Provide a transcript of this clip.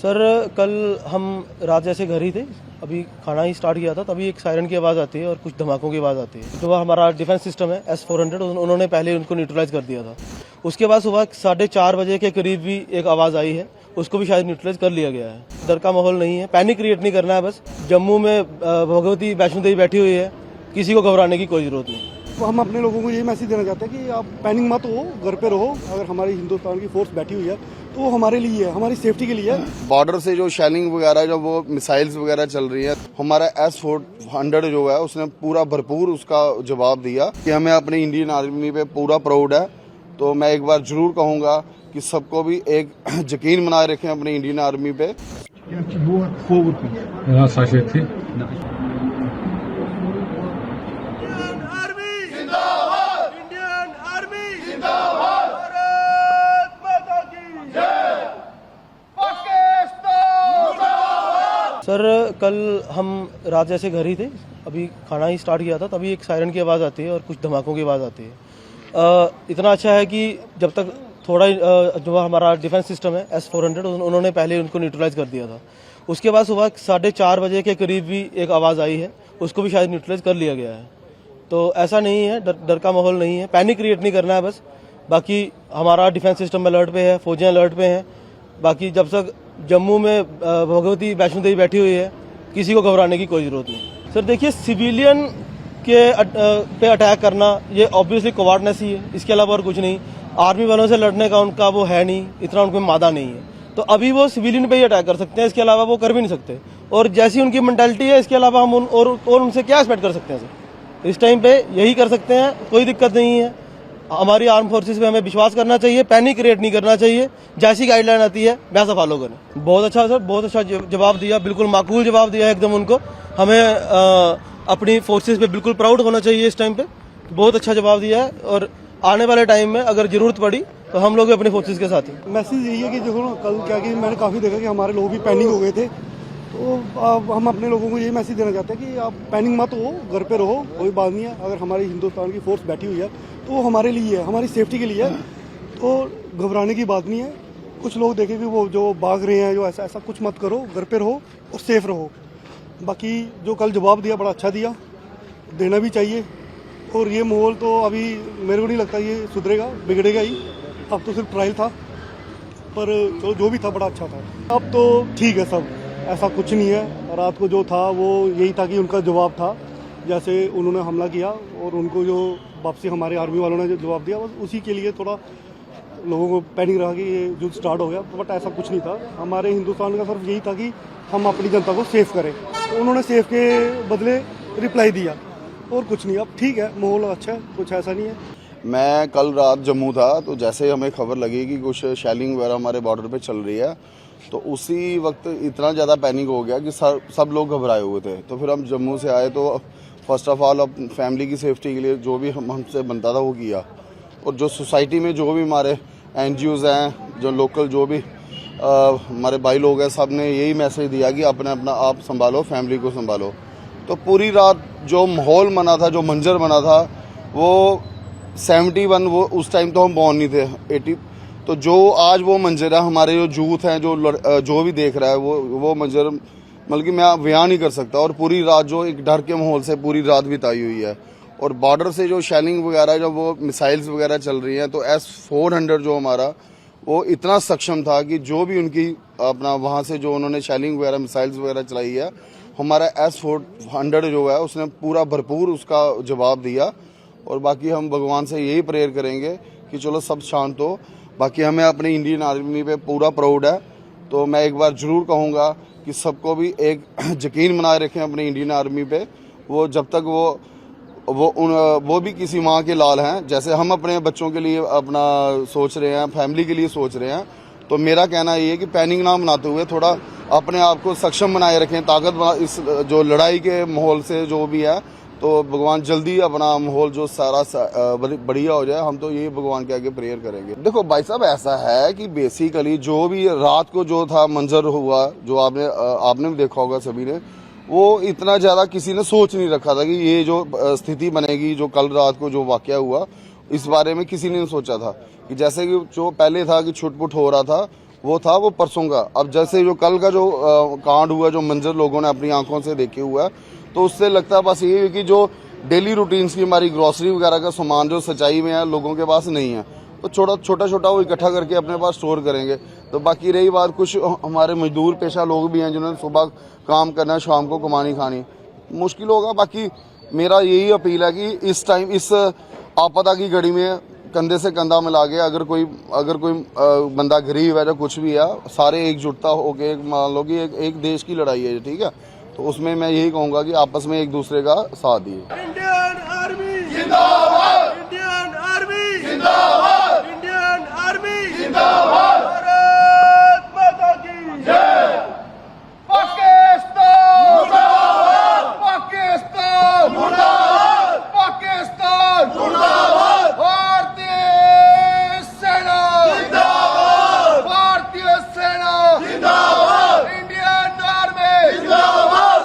Sir कल हम रात जैसे घर ही थे, अभी खाना ही स्टार्ट किया था, तभी एक सायरन की आवाज़ आती है और कुछ धमाकों की आवाज़ आती है। जो हमारा डिफेंस सिस्टम है S-400 उन्होंने पहले उनको न्यूट्रलाइज कर दिया था। उसके बाद सुबह 4:30 बजे के करीब भी एक आवाज़ आई है, उसको भी शायद न्यूट्रलाइज कर लिया गया है। डर का माहौल नहीं है, पैनिक क्रिएट नहीं करना है। बस जम्मू में भगवती वैष्णो देवी बैठी हुई है, किसी को घबराने की कोई जरूरत नहीं। तो हम अपने लोगों को यही मैसेज देना चाहते हैं कि आप पैनिक मत हो, घर पे रहो। अगर हमारी हिंदुस्तान की फोर्स बैठी हुई है तो वो हमारे लिए है, हमारी सेफ्टी के लिए है। बॉर्डर से जो शेलिंग वगैरह जो वो मिसाइल्स वगैरह चल रही है, हमारा S-400 जो है उसने पूरा भरपूर उसका जवाब दिया कि हमें अपनी इंडियन आर्मी पे पूरा प्राउड है। तो मैं एक बार जरूर कहूँगा कि सबको भी एक यकीन बनाए रखें अपनी इंडियन आर्मी पे। सर कल हम रात जैसे घर ही थे, अभी खाना ही स्टार्ट किया था, तभी एक सायरन की आवाज़ आती है और कुछ धमाकों की आवाज़ आती है। इतना अच्छा है कि जब तक थोड़ा जो हमारा डिफेंस सिस्टम है S-400 उन्होंने पहले उनको न्यूट्रलाइज कर दिया था। उसके बाद सुबह 4:30 बजे के करीब भी एक आवाज़ आई है, उसको भी शायद न्यूट्रलाइज कर लिया गया है। तो ऐसा नहीं है, डर का माहौल नहीं है, पैनिक क्रिएट नहीं करना है। बस बाकी हमारा डिफेंस सिस्टम अलर्ट पे है, फौजें अलर्ट पे हैं। बाकी जब तक जम्मू में भगवती वैष्णो देवी बैठी हुई है, किसी को घबराने की कोई ज़रूरत नहीं। सर देखिए, सिविलियन के पे अटैक करना ये ऑब्वियसली कवार्डनेस ही है, इसके अलावा और कुछ नहीं। आर्मी वालों से लड़ने का उनका वो है नहीं, इतना उनके मादा नहीं है। तो अभी वो सिविलियन पे ही अटैक कर सकते हैं, इसके अलावा वो कर भी नहीं सकते। और जैसी उनकी मेंटालिटी है, इसके अलावा हम और उनसे क्या एक्सपेक्ट कर सकते हैं सर? इस टाइम पे यही कर सकते हैं, कोई दिक्कत नहीं है। हमारी आर्म फोर्सेस पे हमें विश्वास करना चाहिए, पैनिक क्रिएट नहीं करना चाहिए। जैसी गाइडलाइन आती है वैसा फॉलो करें। बहुत अच्छा सर, बहुत अच्छा जवाब दिया, बिल्कुल माकूल जवाब दिया है एकदम उनको। हमें अपनी फोर्सेस पे बिल्कुल प्राउड होना चाहिए इस टाइम पे। बहुत अच्छा जवाब दिया है और आने वाले टाइम में अगर जरूरत पड़ी तो हम लोग अपने फोर्सेस के साथ हैं। मैसेज यही है कि देखो ना, कल क्या कि मैंने काफ़ी देखा कि हमारे लोग भी पैनिक हो गए थे। तो हम अपने लोगों को यही मैसेज देना चाहते हैं कि आप पैनिक मत हो, घर पे रहो, कोई बात नहीं है। अगर हमारी हिंदुस्तान की फोर्स बैठी हुई है तो वो हमारे लिए है, हमारी सेफ्टी के लिए है। तो घबराने की बात नहीं है। कुछ लोग देखें कि वो जो भाग रहे हैं, जो ऐसा कुछ मत करो, घर पे रहो और सेफ रहो। बाकी जो कल जवाब दिया बड़ा अच्छा दिया, देना भी चाहिए। और ये माहौल तो अभी मेरे को नहीं लगता ये सुधरेगा, बिगड़ेगा ही। अब तो सिर्फ ट्रायल था, पर जो भी था बड़ा अच्छा था। अब तो ठीक है सब, ऐसा कुछ नहीं है। रात को जो था वो यही था कि उनका जवाब था, जैसे उन्होंने हमला किया और उनको जो वापसी हमारे आर्मी वालों ने जो जवाब दिया, बस उसी के लिए थोड़ा लोगों को पैनिक रहा कि ये युद्ध स्टार्ट हो गया। बट ऐसा कुछ नहीं था। हमारे हिंदुस्तान का सिर्फ यही था कि हम अपनी जनता को सेफ करें, तो उन्होंने सेफ के बदले रिप्लाई दिया और कुछ नहीं। अब ठीक है, माहौल अच्छा है, कुछ ऐसा नहीं है। मैं कल रात जम्मू था, तो जैसे हमें खबर लगी कि कुछ शेलिंग वगैरह हमारे बॉर्डर पे चल रही है, तो उसी वक्त इतना ज़्यादा पैनिक हो गया कि सब लोग घबराए हुए थे। तो फिर हम जम्मू से आए, तो फर्स्ट ऑफ ऑल अपनी फैमिली की सेफ्टी के लिए जो भी हमसे बनता था वो किया। और जो सोसाइटी में जो भी हमारे NGOs हैं, जो लोकल जो भी हमारे भाई लोग हैं, सब ने यही मैसेज दिया कि अपना आप संभालो, फैमिली को संभालो। तो पूरी रात जो माहौल बना था, जो मंजर बना था, वो 71, वो उस टाइम तो हम बॉर्न नहीं थे, 80। तो जो आज वो मंजर है, हमारे जो यूथ हैं, जो भी देख रहा है, वो मंजर मतलब कि मैं बयान नहीं कर सकता। और पूरी रात जो एक डर के माहौल से पूरी रात बिताई हुई है। और बॉर्डर से जो शेलिंग वगैरह जो वो मिसाइल्स वगैरह चल रही हैं, तो S-400 जो हमारा वो इतना सक्षम था कि जो भी उनकी अपना वहाँ से जो उन्होंने शेलिंग वगैरह मिसाइल्स वगैरह चलाई है, हमारा S-400 जो है उसने पूरा भरपूर उसका जवाब दिया। और बाकी हम भगवान से यही प्रेयर करेंगे कि चलो सब शांत हो। बाकी हमें अपनी इंडियन आर्मी पे पूरा प्राउड है। तो मैं एक बार जरूर कहूँगा कि सबको भी एक यकीन बनाए रखें अपनी इंडियन आर्मी पे। वो जब तक वो भी किसी माँ के लाल हैं, जैसे हम अपने बच्चों के लिए अपना सोच रहे हैं, फैमिली के लिए सोच रहे हैं। तो मेरा कहना ये है कि पैनिक ना बनाते हुए थोड़ा अपने आप को सक्षम बनाए रखें, ताकत इस जो लड़ाई के माहौल से जो भी है। तो भगवान जल्दी अपना माहौल जो सारा बढ़िया हो जाए, हम तो यही भगवान के आगे प्रेयर करेंगे। देखो भाई साहब, ऐसा है कि बेसिकली जो भी रात को जो था मंजर हुआ, जो आपने भी देखा होगा सभी ने, वो इतना ज्यादा किसी ने सोच नहीं रखा था कि ये जो स्थिति बनेगी, जो कल रात को जो वाकया हुआ, इस बारे में किसी ने नहीं सोचा था। कि जैसे कि जो पहले था कि छुटपुट हो रहा था, वो था वो परसों का। अब जैसे जो कल का जो कांड हुआ, जो मंजर लोगों ने अपनी आंखों से देखे हुआ है, तो उससे लगता है बस ये है कि जो डेली रूटीन्स की हमारी ग्रॉसरी वगैरह का सामान जो सच्चाई में है लोगों के पास नहीं है, तो छोटा छोटा वो इकट्ठा करके अपने पास स्टोर करेंगे। तो बाकी रही बात, कुछ हमारे मजदूर पेशा लोग भी हैं जिन्होंने सुबह काम करना है, शाम को कमानी खानी, मुश्किल होगा। बाकी मेरा यही अपील है कि इस टाइम, इस आपदा की घड़ी में कंधे से कंधा मिला के अगर कोई बंदा गरीब है या कुछ भी है, सारे एकजुटता होके, मान लो कि एक देश की लड़ाई है, ठीक है, तो उसमें मैं यही कहूँगा कि आपस में एक दूसरे का साथ दिए। इंडियन आर्मी जिंदाबाद, इंडियन आर्मी जिंदाबाद, इंडियन आर्मी जिंदाबाद।